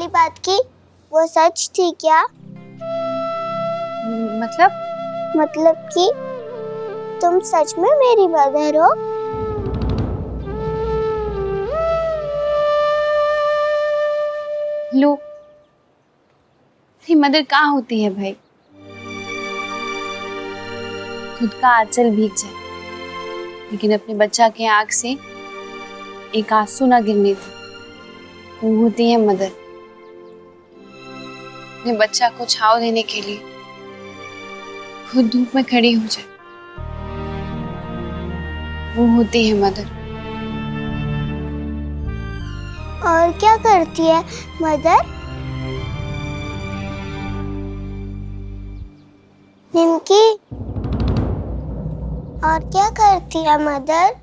वाली बात की, वो सच थी क्या? मतलब कि तुम सच में मेरी मदर हो? लो, मदर कहाँ होती है भाई? खुद का आंचल भीग जाए लेकिन अपने बच्चा के आंख से एक आंसू ना गिरने दे, वो होती है मदर। अपने बच्चा को छांव देने के लिए खुद धूप में खड़ी हो जाए, वो होती है मदर। और क्या करती है मदर? निमकी, और क्या करती है मदर?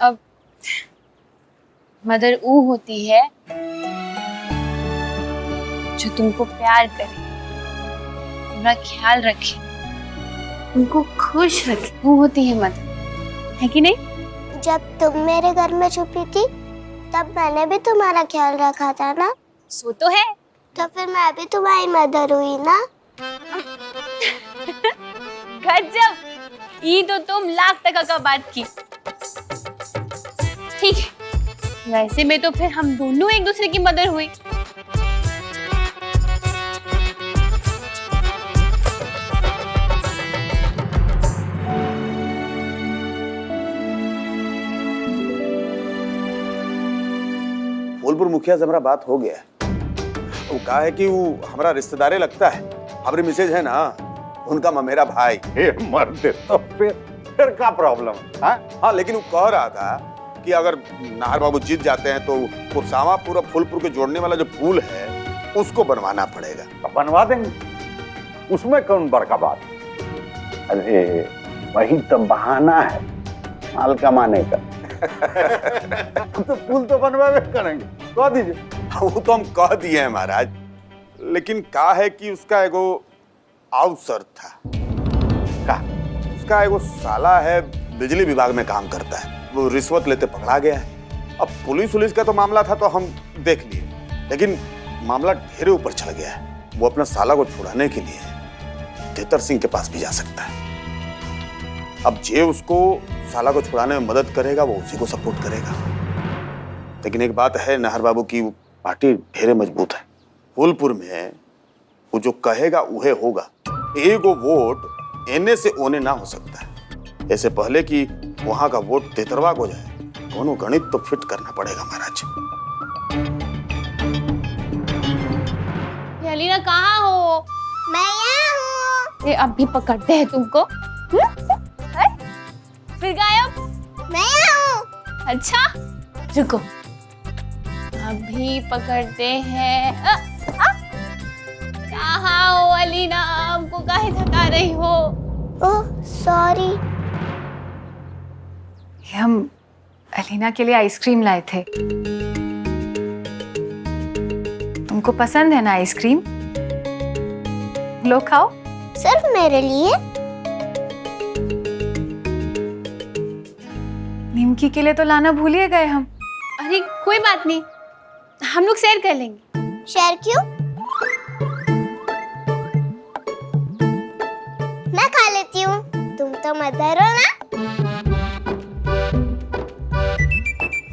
अब मदर वो होती है जो तुमको प्यार करे, तुम्हारा ख्याल रखे, तुमको खुश रखे, वो होती है मदर, है कि नहीं? जब तुम मेरे घर में छुपी थी तब मैंने भी तुम्हारा ख्याल रखा था ना? सो तो है। तो फिर मैं भी तुम्हारी मदर हुई ना? गजब, ये तो तुम लाख टका का बात की। ठीक है, वैसे में तो फिर हम दोनों एक दूसरे की मदर हुई। फूलपुर मुखिया से हमारा बात हो गया है। वो कहा है कि वो हमारा रिश्तेदारे लगता है, हमारी मिसेज है ना, उनका ममेरा भाई। मर्द तो फिर क्या प्रॉब्लम है? हाँ, लेकिन वो कह रहा था कि अगर नाहर बाबू जीत जाते हैं तो वो सामापुर और फूलपुर के जोड़ने वाला जो पुल है उसको बनवाना पड़ेगा। तो बनवा देंगे, उसमें कौन बड़का बात। अरे वही तो बहाना है माल कमाने का। तो पुल तो बनवावे करेंगे, कह दीजिए। वो तो हम कह दिए हैं महाराज, लेकिन कहा है कि उसका एगो अवसर था। उसका एगो साला है, बिजली विभाग में काम करता है, वो रिश्वत लेते पकड़ा गया है। अब पुलिस का तो मामला था तो हम देख लिए, लेकिन मामला ढेरे ऊपर चल गया है। वो अपना साला को छुड़ाने के लिए तेतर सिंह के पास भी जा सकता है। अब जे उसको साला को छुड़ाने में मदद करेगा वो उसी को सपोर्ट करेगा। लेकिन एक बात है नाहर बाबू की, पार्टी ढेरे मजबूत है। फूलपुर में वो जो कहेगा उहे होगा। एगो वोट एने से ओने ना हो सकता है। ऐसे पहले कि वहां का वोट तेतरवा को जाए, दोनों गणित तो फिट करना पड़ेगा महाराज। अलीना कहाँ हो? मैं यहाँ हूँ। ये अब भी पकड़ते हैं तुमको? फिर गायब? मैं यहाँ हूँ। अच्छा, रुको, अभी पकड़ते हैं। कहाँ हो अलीना? हमको काहे थका रही हो? Oh sorry. हम अलीना के लिए आइसक्रीम लाए थे। तुमको पसंद है ना आइसक्रीम? लो खाओ। सिर्फ मेरे लिए? निमकी के लिए तो लाना भूल ही गए हम। अरे कोई बात नहीं, हम लोग शेयर कर लेंगे। शेयर क्यों? मैं खा लेती हूँ, तुम तो मदर हो ना?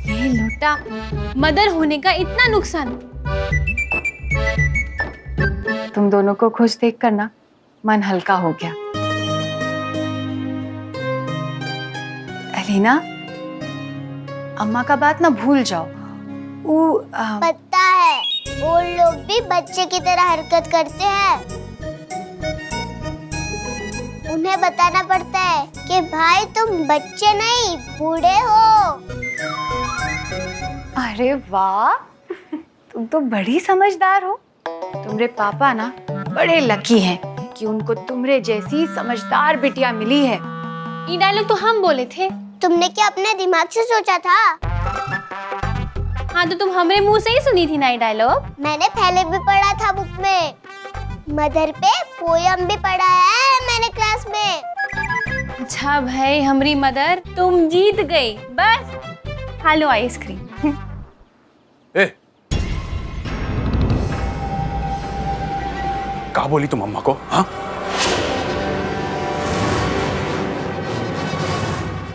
ये लोटा, मदर होने का इतना नुकसान। तुम दोनों को खुश देख कर ना मन हल्का हो गया। अलीना, अम्मा का बात ना भूल जाओ। पता है, वो लोग भी बच्चे की तरह हरकत करते हैं। उन्हें बताना पड़ता है कि भाई तुम बच्चे नहीं बूढ़े हो। अरे वाह, तुम तो बड़ी समझदार हो। तुम्हारे पापा ना बड़े लकी हैं कि उनको तुम्हारे जैसी समझदार बिटिया मिली है। ये डायलॉग तो हम बोले थे। तुमने क्या अपने दिमाग से सोचा था? हाँ, तो तुम हमारे मुंह से ही सुनी थी ना ये डायलॉग। मैंने पहले भी पढ़ा था बुक में। मदर पे पोयम भी पढ़ा है मैंने क्लास में। अच्छा भाई, हमारी मदर, तुम जीत गई। बस खा लो आइसक्रीम। कहा बोली तुम अम्मा को? हाँ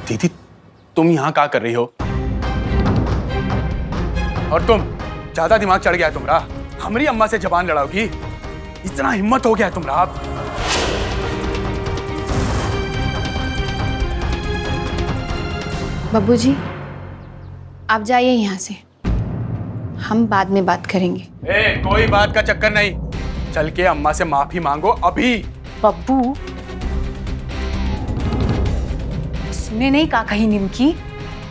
दीदी, तुम यहाँ क्या कर रही हो? और तुम ज्यादा दिमाग चढ़ गया है तुम्हारा, हमारी अम्मा से जबान लड़ाओगी? इतना हिम्मत हो गया है तुम्हारा? बब्बू जी, आप जाइए यहाँ से, हम बाद में बात करेंगे। कोई बात का चक्कर नहीं, चल के अम्मा से माफी मांगो अभी। बब्बू, सुने नहीं का कहीं निमकी,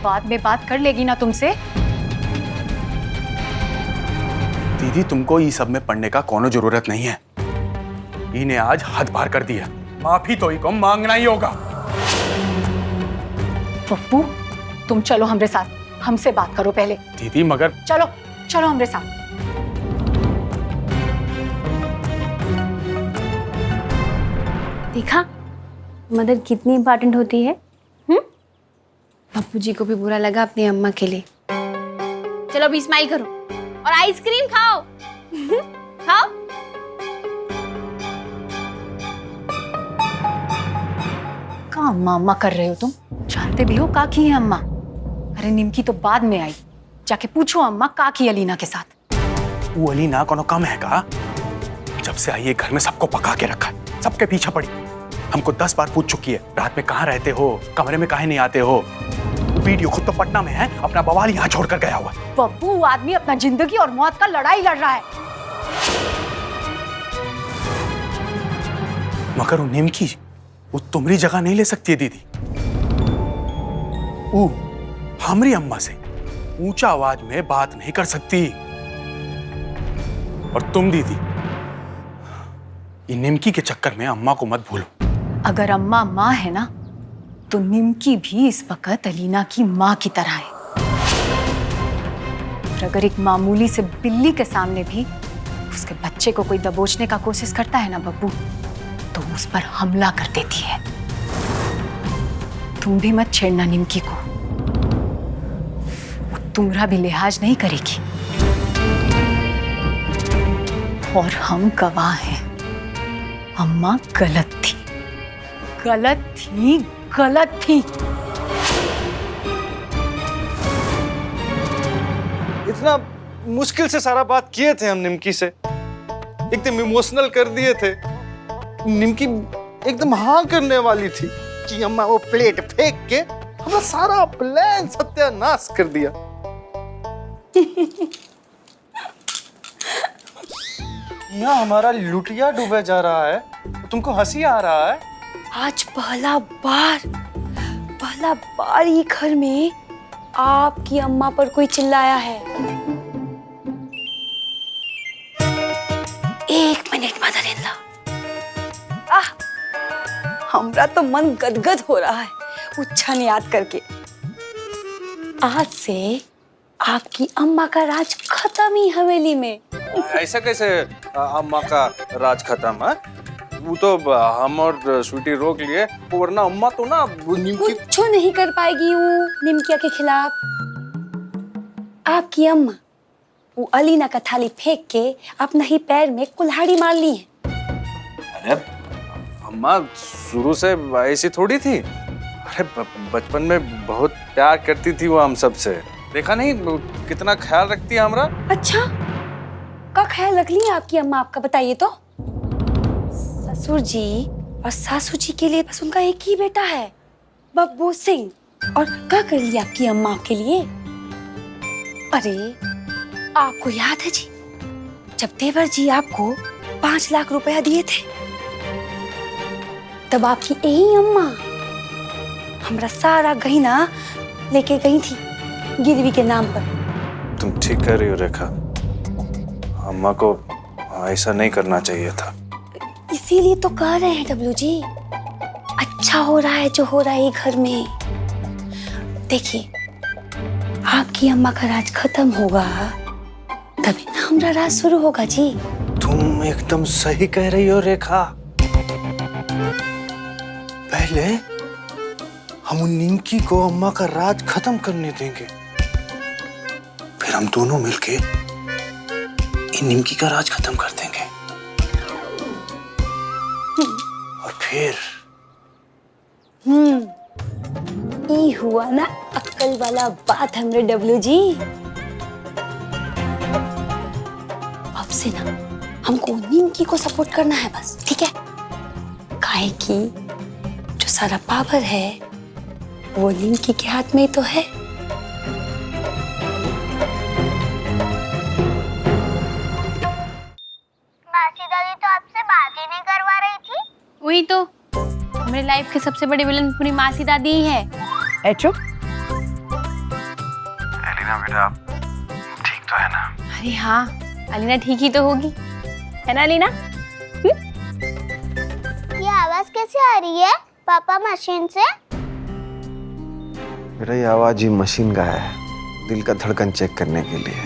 बाद में बात कर लेगी ना तुमसे। दीदी, तुमको ये सब में पढ़ने का कोनो जरूरत नहीं है। इन्हें आज हद पार कर दिया, माफी तो ही को मांगना ही होगा। बब्बू, तुम चलो हमरे साथ, हमसे बात करो पहले। दीदी मगर चलो चलो हमरे साथ। देखा मदर कितनी इम्पोर्टेंट होती है। पप्पू जी को भी बुरा लगा अपनी अम्मा के लिए। चलो अभी स्माइल करो और आइसक्रीम खाओ। खाओ। का अम्मा अम्मा कर रहे हो तुम? जानते भी हो का की है अम्मा? अरे निमकी तो बाद में आई, जाके पूछो अम्मा का की अलीना के साथ। वो अलीना कोनो कम है का? जब से आई है घर में सबको पका के रखा है, सबके पीछे पड़ी। हमको 10 बार पूछ चुकी है, रात में कहाँ रहते हो, कमरे में काहे नहीं आते हो। वीडियो खुद तो पटना में है, अपना बवाल यहाँ छोड़कर गया हुआ है। बब्बू, वो आदमी अपना जिंदगी और मौत का लड़ाई लड़ रहा है। मगर वो निमकी, वो तुम्हारी जगह नहीं ले सकती है दीदी। वो हमारी अम्मा से ऊंचा आवाज में बात नहीं कर सकती। और तुम दीदी, ये निमकी के चक्कर में अम्मा को मत भूलो। अगर अम्मा माँ है ना, तो निमकी भी इस वक्त अलीना की माँ की तरह है। और अगर एक मामूली से बिल्ली के सामने भी उसके बच्चे को कोई दबोचने का कोशिश करता है ना बब्बू, तो उस पर हमला कर देती है। तुम भी मत छेड़ना निमकी को, वो तुम्हारा भी लिहाज नहीं करेगी। और हम गवाह हैं, अम्मा गलत थी, गलत थी, गलत थी। इतना मुश्किल से सारा बात किए थे हम निमकी से, एकदम इमोशनल कर दिए थे। निमकी एकदम हाँ करने वाली थी कि अम्मा वो प्लेट फेंक के हमारा सारा प्लान सत्यानाश कर दिया। यहाँ हमारा लुटिया डूबे जा रहा है, तुमको हंसी आ रहा है। आज पहला बार ही घर में आपकी अम्मा पर कोई चिल्लाया है। 1 मिनट मदर इन लॉ। हमरा तो मन गदगद हो रहा है उच्छन याद करके। आज से आपकी अम्मा का राज खत्म ही हवेली में। ऐसा कैसे अम्मा का राज खत्म है? वो तो हम और स्वीटी रोक लिए, वरना अम्मा तो ना निमकी कुछ नहीं कर पाएगी वो निमकिया के खिलाफ। आपकी अम्मा वो अलीना का थाली फेंक के अपना ही पैर में कुल्हाड़ी मार ली है। अरे अम्मा शुरू से ऐसी थोड़ी थी। अरे बचपन में बहुत प्यार करती थी वो हम सबसे। देखा नहीं कितना ख्याल रखती है हमारा। अच्छा, का ख्याल रख ली आपकी अम्मा आपका? बताइए तो। ससुर जी और सासू जी के लिए बस उनका एक ही बेटा है, बब्बू सिंह। और क्या कर लिया आपकी अम्मा आपके लिए? अरे आपको याद है जी, जब देवर जी आपको 5 लाख रुपया दिए थे, तब आपकी यही अम्मा हमारा सारा गहना लेके गई थी गिरवी के नाम पर। तुम ठीक कह रही हो रेखा, अम्मा को ऐसा नहीं करना चाहिए था। इसीलिए तो कह रहे हैं डब्लू जी, अच्छा हो रहा है जो हो रहा है घर में। देखिए, आपकी अम्मा का राज खत्म होगा तभी ना हमारा राज शुरू होगा जी। तुम एकदम सही कह रही हो रेखा। पहले हम उन निमकी को अम्मा का राज खत्म करने देंगे, फिर हम दोनों मिलके इन निमकी का राज खत्म कर देंगे। फिर ई हुआ ना अक्कल वाला बात हमरे डब्ल्यू जी। अब से ना हमको निमकी को सपोर्ट करना है बस, ठीक है? काहे की जो सारा पावर है वो निमकी के हाथ में ही तो है। मासी दादी तो आपसे बात ही नहीं करवा रही थी। वही तो, मेरी लाइफ के सबसे बड़े विलन पूरी मासी दादी ही है। ए चुप। एलिना बेटा आप ठीक तो है ना? अरे हाँ, अलीना ठीक ही तो होगी, है ना अलीना? ये आवाज कैसे आ रही है पापा मशीन से? बेटा ये आवाज ही मशीन का है, दिल का धड़कन चेक करने के लिए।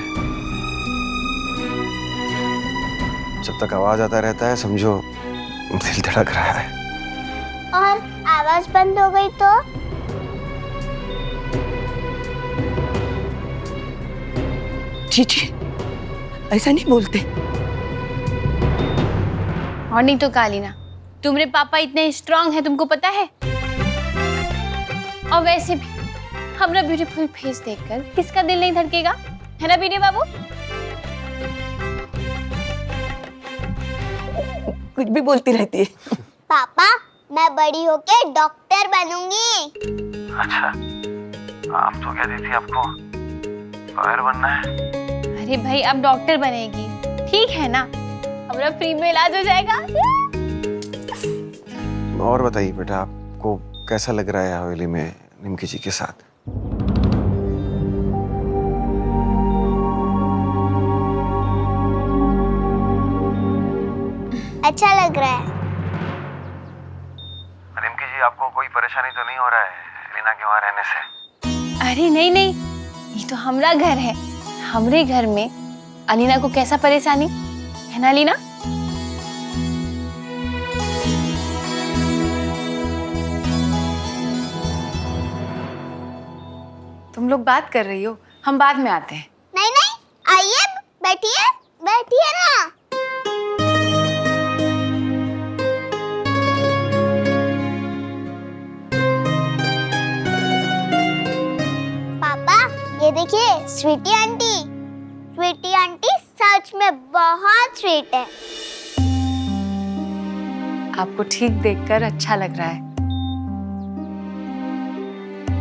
जब तक आवाज आता रहता है समझो दिल धड़क रहा है। और आवाज बंद हो गई तो? जी ऐसा नहीं बोलते। और नहीं तो कालीना, तुम्हारे पापा इतने स्ट्रांग हैं, तुमको पता है? और वैसे भी हमारा ब्यूटीफुल फेस देखकर किसका दिल नहीं धड़केगा, है ना बीडी बाबू? कुछ भी बोलती रहती है। पापा मैं बड़ी होके डॉक्टर बनूंगी। अच्छा आप तो कहती थी आपको लॉयर बनना है। अरे भाई अब डॉक्टर बनेगी, ठीक है ना? हमारा फ्री में इलाज हो जाएगा। और बताइए बेटा आपको कैसा लग रहा है हवेली में निमकी जी के साथ? अच्छा लग रहा है। निमकी जी आपको कोई परेशानी तो नहीं हो रहा है एलिना के वहाँ रहने से? अरे नहीं नहीं, ये तो हमारा घर है। हमरे घर में अलीना को कैसा परेशानी है ना अलीना? तुम लोग बात कर रही हो, हम बाद में आते हैं। नहीं नहीं आइए, बैठिए बैठिए ना। पापा ये देखिए स्वीटी आंटी। स्वीटी आंटी सच में बहुत स्वीट है। आपको ठीक देखकर अच्छा लग रहा है।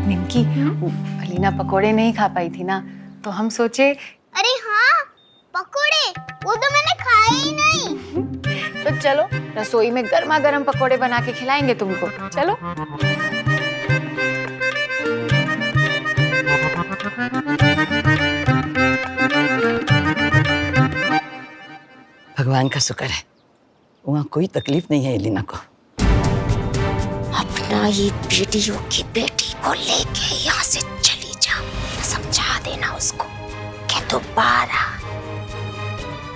निमकी, अलीना पकोड़े नहीं खा पाई थी ना, तो हम सोचे। अरे हाँ पकोड़े, वो तो मैंने खाए ही नहीं। तो चलो रसोई में गर्मा गर्म पकोड़े बना के खिलाएंगे तुमको, चलो। भगवान का शुक्र है वहाँ कोई तकलीफ नहीं है एलिना को। अपना ये वीडियो की बेटी को लेके यहाँ से चली जा, समझा देना उसको कि दोबारा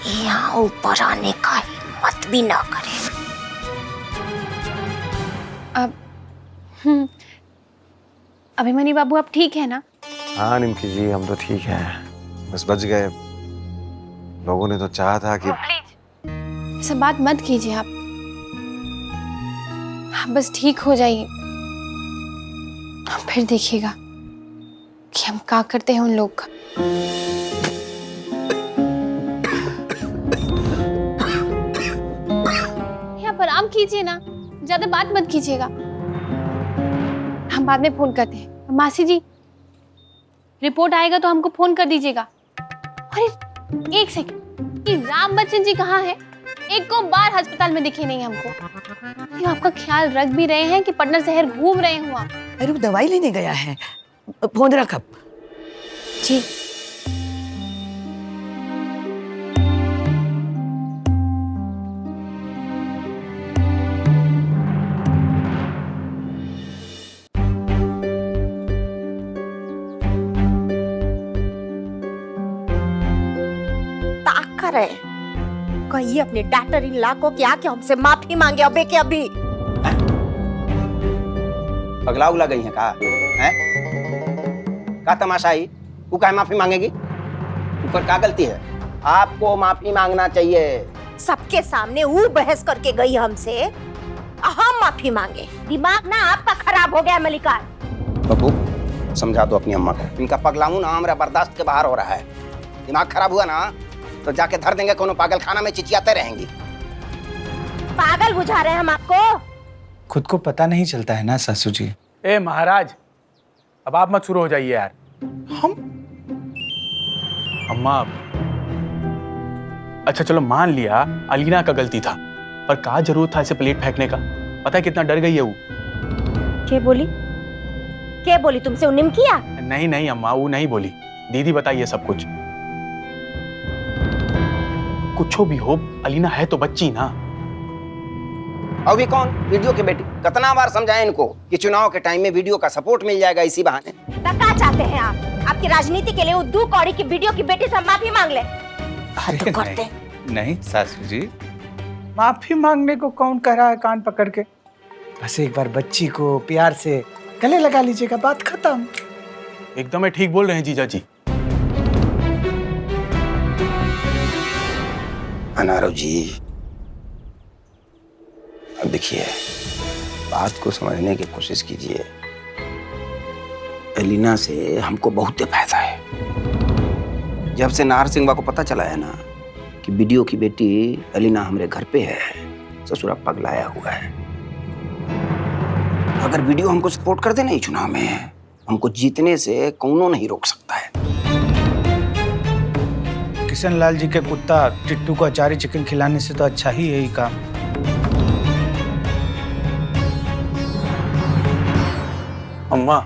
यहाँ ऊपर आने का हिम्मत भी ना करे। अब अभिमन्यु बाबू आप ठीक है ना? हाँ निमकी जी हम तो ठीक हैं, बस बच गए। लोगों ने तो चाहा था कि ऐसा बात मत कीजिए आप बस ठीक हो जाइए, फिर देखिएगा कि हम क्या करते हैं उन लोग का। यहाँ पर आराम कीजिए ना, ज्यादा बात मत कीजिएगा। हम बाद में फोन करते हैं। मासी जी रिपोर्ट आएगा तो हमको फोन कर दीजिएगा। अरे एक सेकंड, ये राम बच्चन जी कहाँ है? एक को बार अस्पताल में दिखे नहीं हमको। ये आपका ख्याल रख भी रहे हैं कि पटना शहर घूम रहे हुआ? अरे वो दवाई लेने गया है, फोन रख अब। जी करे कहिए अपने डॉक्टर इन ला को क्या कि हमसे माफी मांगे अबे के अभी। पगला उगला गई है का? हैं? का तमाशा ही? वो काहे माफी मांगेगी? ऊपर का गलती है? आपको माफी मांगना चाहिए। सबके सामने वो बहस करके गई हमसे, हम माफी मांगे? दिमाग ना आपका खराब हो गया मलिकार। बब्बू समझा दो अपनी अम्मा को, इनका पगलामू ना हमारा बर्दाश्त के बाहर हो रहा है। दिमाग खराब हुआ ना तो जाके धर देंगे कोनो पागल खाना में, चिचियाते रहेंगी। पागल बुझा रहे हैं हम आपको? खुद को पता नहीं चलता है ना सासू जी। ए महाराज, अब आप मत शुरू हो जाइए यार। हम अम्मा, अच्छा चलो मान लिया अलीना का गलती था, पर क्या जरूरत था इसे प्लेट फेंकने का? पता है कितना डर गई है वो। क्या बोली तुमसे? उन्नीम किया? नहीं नहीं अम्मा, वो नहीं बोली। दीदी बताइए सब कुछ। कुछो भी हो, अलीना है तो बच्ची ना। और भी कौन? वीडियो की बेटी। कितना बार समझाए इनको कि चुनाव के टाइम में वीडियो का सपोर्ट मिल जाएगा इसी बहाने। क्या चाहते हैं आप? आपकी राजनीति के लिए उद्दू कौड़ी की वीडियो की बेटी से माफी मांग ले? हद करते। नहीं सासू जी, माफी मांगने को कौन कह रहा है कान पकड़ के? बस एक बार बच्ची को प्यार से गले लगा लीजिएगा, बात खत्म। एकदम ठीक बोल रहे हैं जीजा जी। अनारो जी, अब देखिए, बात को समझने की कोशिश कीजिए। एलिना से हमको बहुत फायदा है। जब से नाहर सिंह को पता चला है ना कि वीडियो की बेटी एलिना हमारे घर पे है, ससुरा पगलाया हुआ है। अगर वीडियो हमको सपोर्ट कर दे नहीं चुनाव में, हमको जीतने से कौनो नहीं रोक सकता है। किशन लाल जी के कुत्ता टिट्टू को अचारी चिकन खिलाने से तो अच्छा ही यही काम। अम्मा,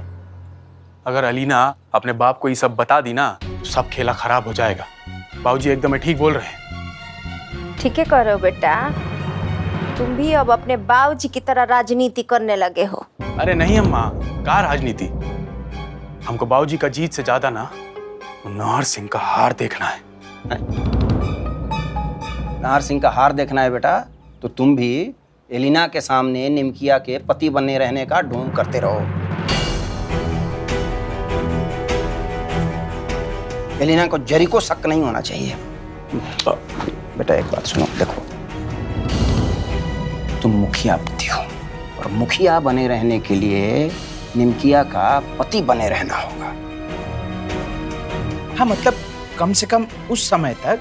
अगर अलीना अपने बाप को ये सब बता दी ना तो सब खेला खराब हो जाएगा। बाबूजी एकदम ठीक बोल रहे हैं। ठीक है कह रहे हो बेटा, तुम भी अब अपने बाबूजी की तरह राजनीति करने लगे हो। अरे नहीं अम्मा, क्या राजनीति? हमको बाबूजी का जीत से ज्यादा ना नाहर सिंह का हार देखना है। नाहर सिंह का हार देखना है बेटा, तो तुम भी एलिना के सामने निमकिया के पति बने रहने का ढोंग करते रहो। एलिना को जरी को शक नहीं होना चाहिए। बेटा एक बात सुनो, देखो तुम मुखिया पति हो और मुखिया बने रहने के लिए निमकिया का पति बने रहना होगा। हाँ मतलब कम से कम उस समय तक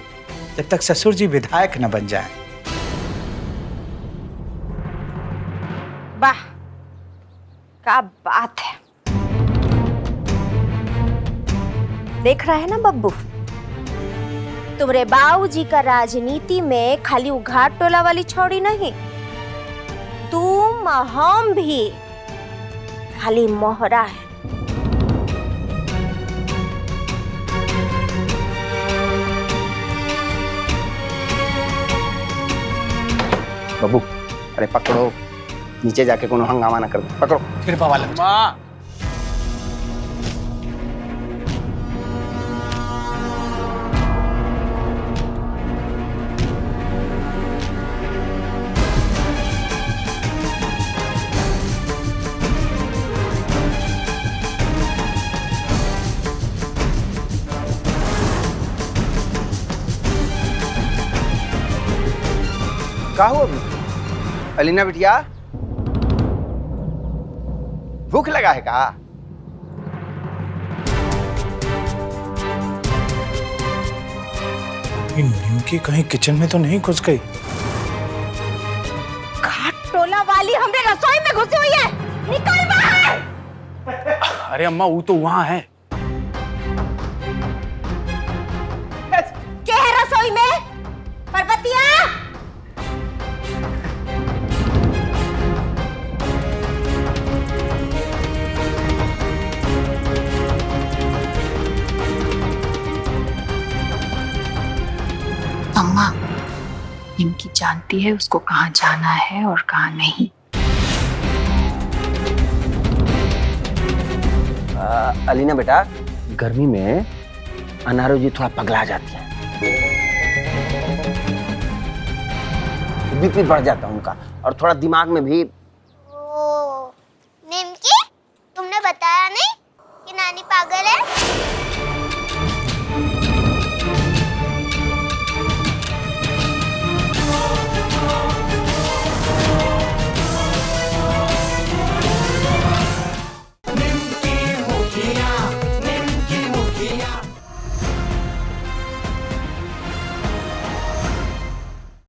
जब तक ससुर जी विधायक न बन जाए। वाह, क्या बात है। देख रहा है ना बब्बू, तुम्हारे बाबूजी का राजनीति में खाली उघाट टोला वाली छौड़ी नहीं, तुम हम भी खाली मोहरा है। बाबू अरे पकड़ो, नीचे जाके कोनो हंगामा ना कर दो। पकड़ो। फिर पवा लग माँ, क्या हुआ अलीना बिटिया, भूख लगा है का? निमकी कहीं किचन में तो नहीं घुस गई? घाट टोला वाली हमरे रसोई में घुसी हुई है, निकल बाहर। अरे अम्मा वो तो वहां है। क्या है रसोई में? पर्वतिया, अम्मा, निमकी जानती है उसको कहाँ जाना है और कहाँ नहीं। अलीना बेटा, गर्मी में अनारो जी थोड़ा पगला जाती है, बीपी बढ़ जाता है उनका, और थोड़ा दिमाग में भी